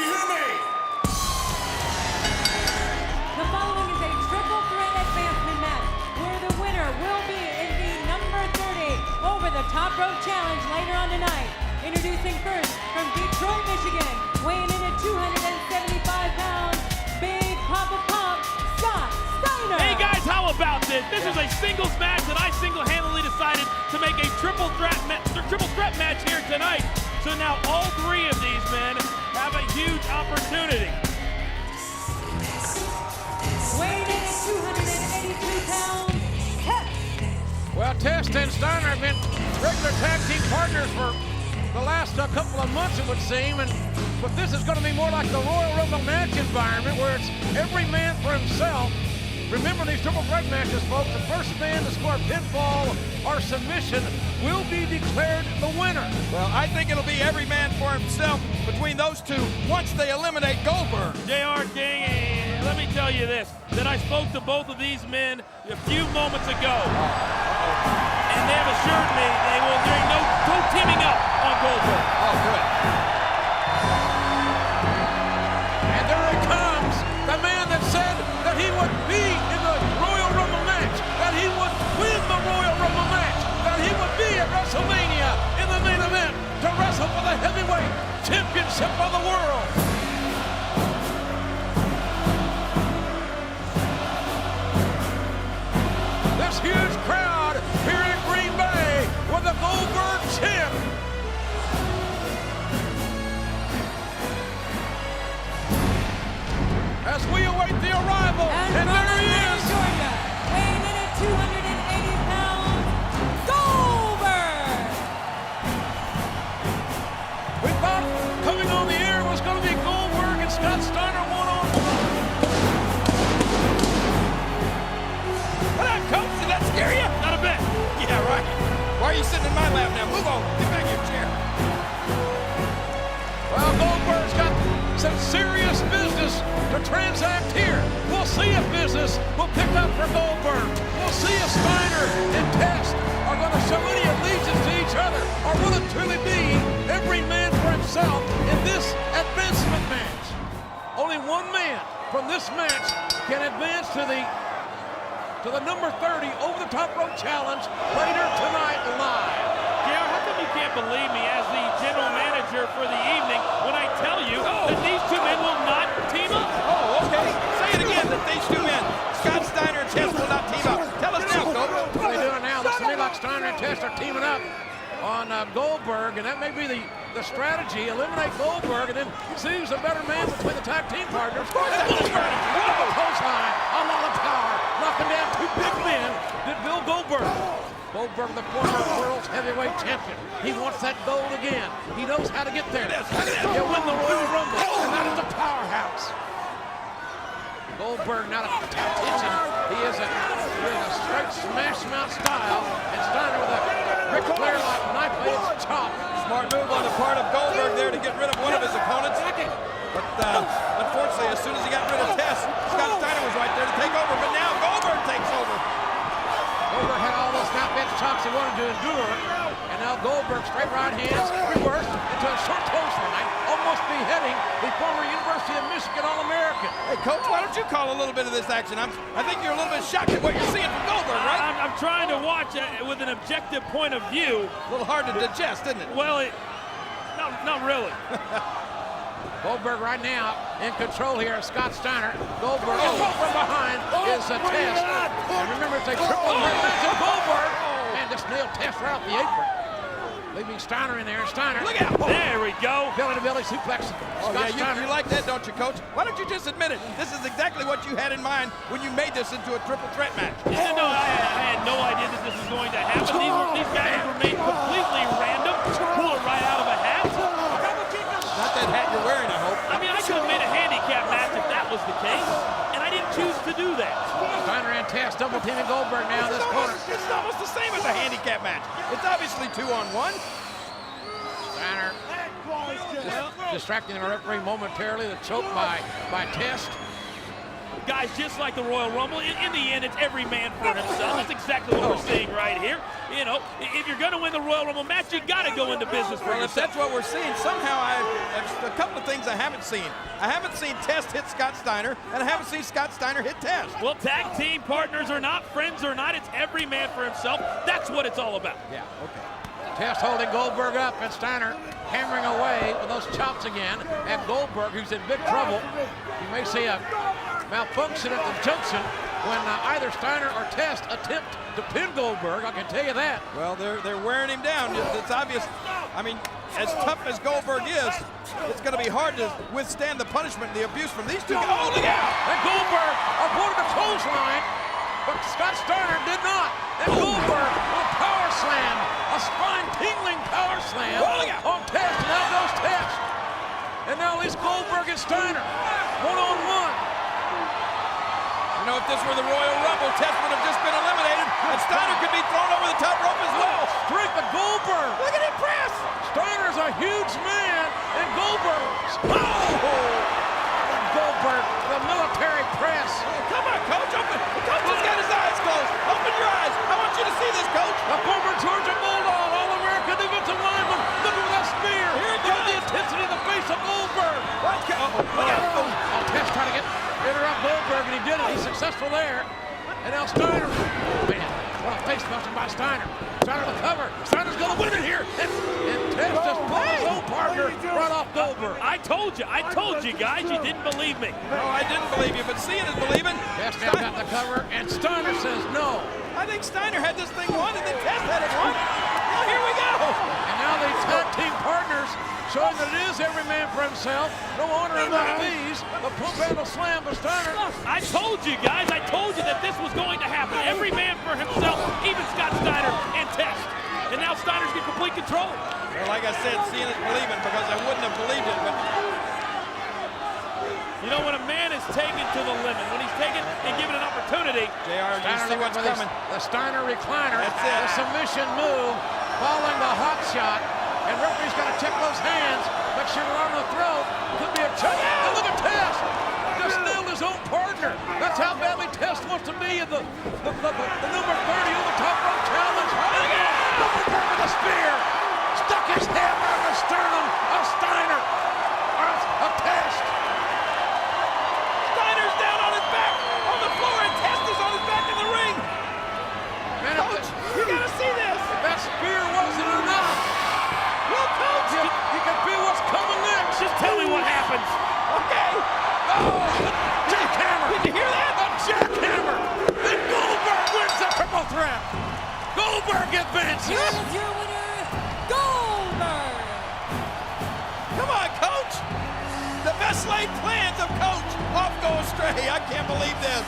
you hear me? The following is a triple threat advancement match where the winner will be in the number 30 over the top rope challenge later on tonight. Introducing first from Detroit, Michigan, weighing in at 275 pounds, Big Papa Pump, Scott Steiner. Hey guys, how about this? This is a singles match that I single-handedly decided to make a triple threat match here tonight. So now all three of these men have a huge opportunity. Weighing in at 282 pounds, Test. Well, Test and Steiner have been regular tag team partners for the last couple of months, it would seem, but this is going to be more like the Royal Rumble match environment where it's every man for himself. Remember these triple threat matches, folks. The first man to score a pinfall or submission will be declared the winner. Well, I think it'll be every man for himself between those two once they eliminate Goldberg. JR King, let me tell you this, that I spoke to both of these men a few moments ago. And they have assured me there ain't no teaming up on Goldberg. Oh, good. And there it comes, the man that said that he would be in the Royal Rumble match, that he would win the Royal Rumble match, that he would be at WrestleMania in the main event to wrestle for the heavyweight championship of the world. This huge crowd here in Green Bay with the Goldberg champ. As we await the arrival, and there he is. Georgia, weighing in at 280 pounds, Goldberg. We thought coming on the air was going to be Goldberg and Scott Steiner one-on-one. What up, Coach? Did that scare you? Not a bit. Yeah, right. Why are you sitting in my lap now? Move on. Get back in your chair. Well, Goldberg's got some serious business to transact here. We'll see if business will pick up for Goldberg. We'll see if Steiner and Test are going to show any allegiance to each other, or will it truly be every man for himself in this advancement match? Only one man from this match can advance to the number 30 over the top rope challenge later tonight live. JR, how come you can't believe me as the general manager for the evening when I tell you that these two men will not team up? Oh, okay. Say it again, that these two men, Scott Steiner and Test, will not team up. Tell us now, Goldberg. What are they doing now? Looks to me like Steiner and Test are teaming up on Goldberg, and that may be the strategy. Eliminate Goldberg and then see who's a better man between the tag team partners. Of course, that's the strategy. Whoa, post high, a lot of power, knocking down two big men that Bill Goldberg. Goldberg, the former world's heavyweight champion. He wants that gold again. He knows how to get there. He'll win the Royal Rumble, and that is a powerhouse. Goldberg not a tactician. He is a straight smash mouth style, and Steiner with a Ric Flair-like knife-edged chop. Smart move on the part of Goldberg there to get rid of one of his opponents. But unfortunately, as soon as he got rid of Test, Scott Steiner was right there to take over. But now Goldberg takes over. Goldberg had all those knife-edged chops he wanted to endure, and now Goldberg straight right hands, reversed into a short clothesline, almost beheading the former University of Michigan All-American. Hey, Coach, why don't you call a little bit of this action? I think you're a little bit shocked at what you're seeing from Goldberg, right? I'm trying to watch with an objective point of view. A little hard to digest, isn't it? Well, not really. Goldberg right now in control here of Scott Steiner. Goldberg from behind is a Test. And remember, it's a triple threat match of Goldberg. And just nailed Test right off the apron. Leaving Steiner in there. Steiner. Look out! There we go. Belly-to-belly suplex. Oh, Scott yeah, Steiner. you like that, don't you, Coach? Why don't you just admit it? This is exactly what you had in mind when you made this into a triple threat match. Yeah, no, I had no idea that this was going to happen. These guys remain completely random. Pull it right out of a hat. Not that hat you're wearing, I hope. I mean, I could have made a handicap match if that was the case, and I didn't choose to do that. Steiner and Test double teaming Goldberg now in this corner. It's almost the same as a handicap match. It's obviously 2-on-1. Steiner distracting the referee momentarily. The choke by Test. Guys, just like the Royal Rumble, in the end, it's every man for himself. That's exactly what we're seeing right here. You know, if you're going to win the Royal Rumble match, you got to go into business for Well, if yourself. that's what we're seeing, somehow there's a couple of things I haven't seen. I haven't seen Test hit Scott Steiner, and I haven't seen Scott Steiner hit Test. Well, tag team partners or not, friends or not, it's every man for himself. That's what it's all about. Yeah, okay. Test holding Goldberg up, and Steiner hammering away with those chops again at Goldberg, who's in big trouble. You may see a malfunction at the junction when either Steiner or Test attempt to pin Goldberg. I can tell you that. Well, they're wearing him down. It's obvious. I mean, as tough as Goldberg is, it's going to be hard to withstand the punishment and the abuse from these two. Oh, look out! And Goldberg avoided the clothesline, but Scott Steiner did not. And Goldberg with a power slam, a spine-tingling power slam on Test, and out goes Test. And now it's Goldberg and Steiner, one-on-one. You know, if this were the Royal Rumble, Test would have just been eliminated, and Steiner could be thrown over the top rope as well. Strength of Goldberg. Look at him press! Steiner's a huge man, and Goldberg. Goldberg, the military press. Come on, Coach, open. The coach has got his eyes closed. Open your eyes. I want you to see this, Coach. The former Georgia Bulldog, All-American defensive lineman. Look at that spear. Here it Look at the goes. intensity of the face of Goldberg. Look out. Oh. Test trying to interrupt Goldberg, and he did it. He's successful there. And now Steiner. Man, what a face busting by Steiner. Steiner the cover. Steiner's going to win it here. And Test just pulled his own partner right off Goldberg. I told you guys, you didn't believe me. No, I didn't believe you, but seeing is believing. Test now got the cover, and Steiner says no. I think Steiner had this thing won, and then Test had it won. Now here we go. And now the tag team partners showing that it is every man for himself. No honor among these. The pump handle slam to Steiner. I told you guys, I told you that this was going to happen. Every man for himself, even Scott Steiner and Test. And now Steiner's got complete control. Well, like I said, seeing is believing, because I wouldn't have believed it, but You know, when a man is taken to the limit, when he's taken and given an opportunity, JR, you see what's coming. The Steiner recliner. That's it. The submission move following the hot shot. And referee's got to check those hands. Make sure they're on the throat. Could be a choke. And look at Test. Just nailed his own partner. That's how badly Test wants to be in the number 30 on the top rope challenge. Goldberg with a spear. Stuck his head around the sternum of Steiner. Of Test. Steiner's down on his back on the floor, and Test is on his back in the ring. Man, Coach, you got to see this. if that spear wasn't enough, Well, Coach. you can feel what's coming next. just tell me what happens. Okay. Jackhammer. Did you hear that? A jackhammer. Then Goldberg wins the triple threat. Goldberg advances. Here is your winner, Goldberg. Come on, Coach. The best laid plans of Coach off go astray. I can't believe this.